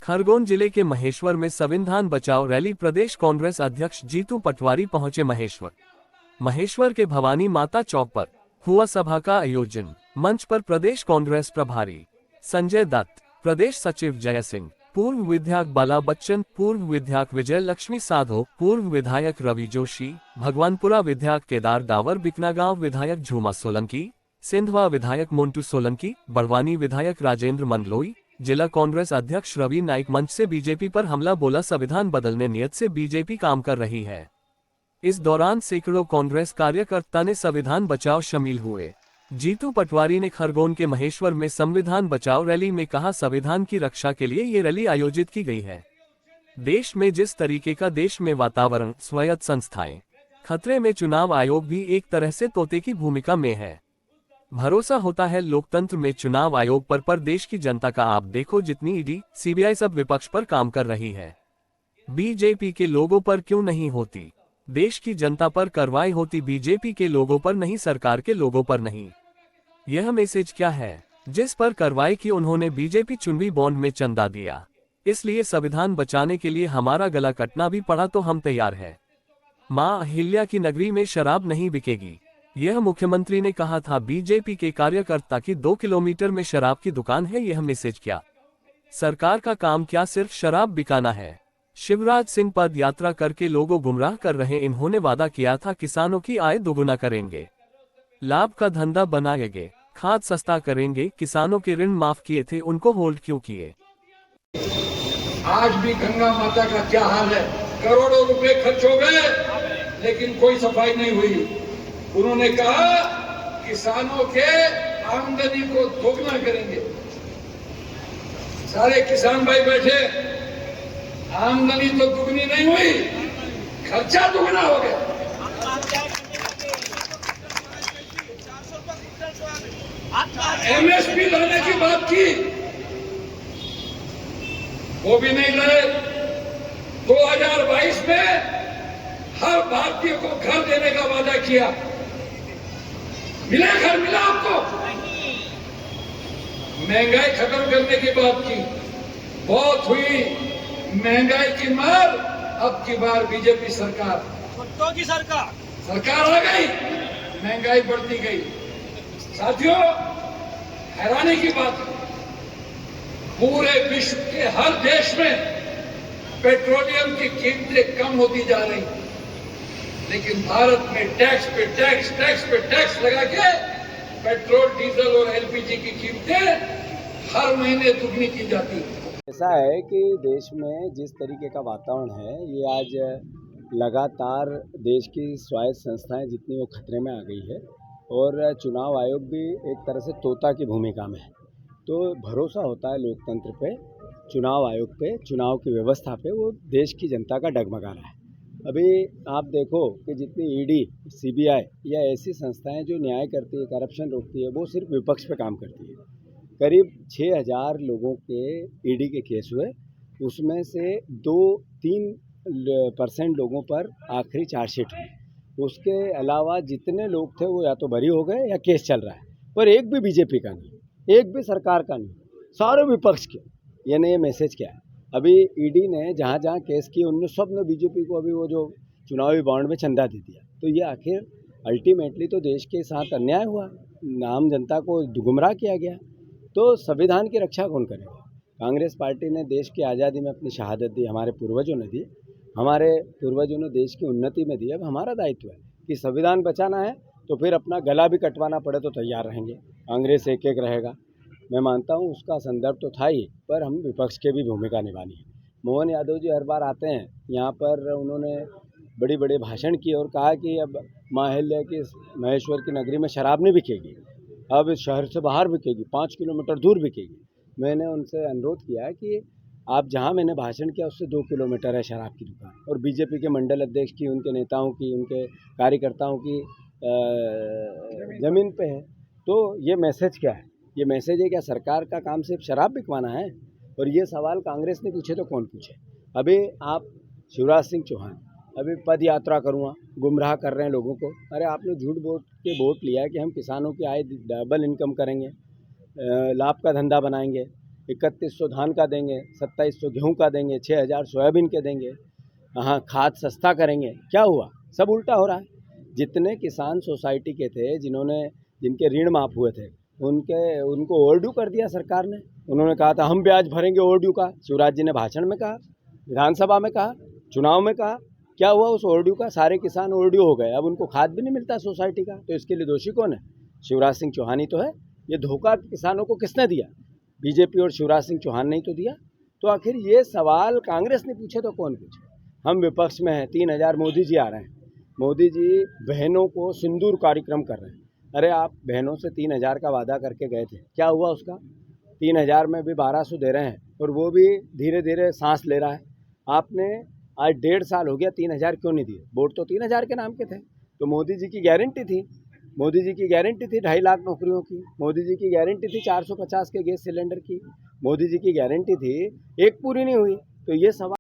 खरगोन जिले के महेश्वर में संविधान बचाओ रैली प्रदेश कांग्रेस अध्यक्ष जीतू पटवारी पहुंचे। महेश्वर के भवानी माता चौक पर हुआ सभा का आयोजन। मंच पर प्रदेश कांग्रेस प्रभारी संजय दत्त, प्रदेश सचिव जय सिंह, पूर्व विधायक बाला बच्चन, पूर्व विधायक विजय लक्ष्मी साधो, पूर्व विधायक रवि जोशी, भगवानपुरा विधायक केदार डावर, बिकनागांव विधायक झूमा सोलंकी, सिंधवा विधायक मोन्टू सोलंकी, बड़वानी विधायक राजेंद्र मंडलोई, जिला कांग्रेस अध्यक्ष रवि नाइक मंच से बीजेपी पर हमला बोला। संविधान बदलने नियत से बीजेपी काम कर रही है। इस दौरान सैकड़ों कांग्रेस कार्यकर्ता ने संविधान बचाओ शामिल हुए। जीतू पटवारी ने खरगोन के महेश्वर में संविधान बचाओ रैली में कहा, संविधान की रक्षा के लिए ये रैली आयोजित की गई है। देश में जिस तरीके का देश में वातावरण, स्वायत्त संस्थाएं खतरे में, चुनाव आयोग भी एक तरह से तोते की भूमिका में है। भरोसा होता है लोकतंत्र में चुनाव आयोग पर देश की जनता का। आप देखो जितनी ईडी, सीबीआई सब विपक्ष पर काम कर रही है, बीजेपी के लोगों पर क्यों नहीं होती? देश की जनता पर कार्रवाई होती, बीजेपी के लोगों पर नहीं, सरकार के लोगों पर नहीं। यह मैसेज क्या है? जिस पर कार्रवाई की उन्होंने बीजेपी चुनावी बॉन्ड में चंदा दिया, इसलिए संविधान बचाने के लिए हमारा गला कटना भी पड़ा तो हम तैयार है। मां अहिल्या की नगरी में शराब नहीं बिकेगी, यह मुख्यमंत्री ने कहा था। बीजेपी के कार्यकर्ता की 2 किलोमीटर में शराब की दुकान है, यह मैसेज क्या? सरकार का काम क्या सिर्फ शराब बिकाना है? शिवराज सिंह पद यात्रा करके लोगों गुमराह कर रहे। इन्होंने वादा किया था किसानों की आय दोगुना करेंगे, लाभ का धंधा बनाएंगे, खाद सस्ता करेंगे, किसानों के ऋण माफ किए थे, उनको होल्ड क्यों किए? आज भी गंगा माता का क्या हाल है? करोड़ों रुपए खर्च हो गए लेकिन कोई सफाई नहीं हुई। उन्होंने कहा किसानों के आमदनी को दोगुना करेंगे। सारे किसान भाई बैठे, आमदनी तो दुगनी नहीं हुई, खर्चा दुगना हो गया। एमएसपी लाने की बात की, वो भी नहीं लाए। 2022 में हर भारतीय को घर देने का वादा किया, मिला घर मिला आपको? महंगाई खत्म करने की बात की, बहुत हुई महंगाई की मार। अब की बार बीजेपी सरकार, कुत्तों की सरकार आ गई, महंगाई बढ़ती गई। साथियों, हैरानी की बात है, पूरे विश्व के हर देश में पेट्रोलियम की कीमतें कम होती जा रही, लेकिन भारत में टैक्स पे टैक्स, टैक्स पे टैक्स लगा के पेट्रोल, डीजल और एलपीजी की कीमतें हर महीने दुगनी की जाती है। ऐसा है कि देश में जिस तरीके का वातावरण है, ये आज लगातार देश की स्वायत्त संस्थाएं जितनी वो खतरे में आ गई है और चुनाव आयोग भी एक तरह से तोता की भूमिका में है। तो भरोसा होता है लोकतंत्र पे, चुनाव आयोग पे, चुनाव की व्यवस्था पे, वो देश की जनता का डगमगा रहा है। अभी आप देखो कि जितनी ईडी, सीबीआई या ऐसी संस्थाएं जो न्याय करती है, करप्शन रोकती है, वो सिर्फ विपक्ष पे काम करती है। करीब 6000 लोगों के ईडी के केस हुए, उसमें से 2-3% लोगों पर आखिरी चार्जशीट हुई। उसके अलावा जितने लोग थे वो या तो बरी हो गए या केस चल रहा है, पर एक भी बीजेपी का नहीं, एक भी सरकार का नहीं, सारे विपक्ष के। यानी ये मैसेज क्या है? अभी ईडी ने जहाँ जहाँ केस किए उनने सब ने बीजेपी को अभी वो जो चुनावी बॉन्ड में चंदा दे दिया। तो ये आखिर अल्टीमेटली तो देश के साथ अन्याय हुआ, आम जनता को गुमराह किया गया। तो संविधान की रक्षा कौन करेगा? कांग्रेस पार्टी ने देश की आज़ादी में अपनी शहादत दी, हमारे पूर्वजों ने दी, हमारे पूर्वजों ने देश की उन्नति में दी। अब हमारा दायित्व है कि संविधान बचाना है, तो फिर अपना गला भी कटवाना पड़े तो तैयार रहेंगे। कांग्रेस एक एक रहेगा, मैं मानता हूँ उसका संदर्भ तो था ही, पर हम विपक्ष के भी भूमिका निभानी है। मोहन यादव जी हर बार आते हैं यहाँ पर, उन्होंने बड़ी बड़े भाषण किए और कहा कि अब मां अहिल्या की महेश्वर की नगरी में शराब नहीं बिकेगी, अब शहर से बाहर बिकेगी, 5 किलोमीटर दूर बिकेगी। मैंने उनसे अनुरोध किया कि आप जहां मैंने भाषण किया उससे 2 किलोमीटर है शराब की दुकान, और बीजेपी के मंडल अध्यक्ष की, उनके नेताओं की, उनके कार्यकर्ताओं की ज़मीन पे है। तो ये मैसेज क्या है? ये मैसेज है क्या सरकार का काम सिर्फ शराब बिकवाना है? और ये सवाल कांग्रेस ने पूछे तो कौन पूछे? अभी आप शिवराज सिंह चौहान अभी पद यात्रा करूँगा, गुमराह कर रहे हैं लोगों को। अरे आपने झूठ बोल के वोट लिया है कि हम किसानों की आय डबल इनकम करेंगे, लाभ का धंधा बनाएंगे, 3100 धान का देंगे, 2700 गेहूं का देंगे, 6000 सोयाबीन के देंगे, हाँ खाद सस्ता करेंगे। क्या हुआ? सब उल्टा हो रहा है। जितने किसान सोसाइटी के थे, जिनके ऋण माफ हुए थे, उनको ओवरड्यू कर दिया सरकार ने। उन्होंने कहा था हम ब्याज भरेंगे ओवरड्यू का, शिवराज जी ने भाषण में कहा, विधानसभा में कहा, चुनाव में कहा। क्या हुआ उस ओवरड्यू का? सारे किसान ओवरड्यू हो गए, अब उनको खाद भी नहीं मिलता सोसाइटी का। तो इसके लिए दोषी कौन है? शिवराज सिंह चौहान ही तो है। ये धोखा किसानों को किसने दिया? बीजेपी और शिवराज सिंह चौहान ने ही तो दिया। तो आखिर ये सवाल कांग्रेस ने पूछे तो कौन पूछे? हम विपक्ष में हैं, 3000 मोदी जी आ रहे हैं, मोदी जी बहनों को सिंदूर कार्यक्रम कर रहे हैं। अरे आप बहनों से 3000 का वादा करके गए थे, क्या हुआ उसका? 3000 में भी 1200 दे रहे हैं और वो भी धीरे धीरे सांस ले रहा है। आपने आज 1.5 साल हो गया, 3000 क्यों नहीं दिए? वोट तो 3000 के नाम के थे। तो मोदी जी की गारंटी थी, 2.5 लाख नौकरियों की, मोदी जी की गारंटी थी 450 के गैस सिलेंडर की, मोदी जी की गारंटी थी, एक पूरी नहीं हुई। तो ये सवाल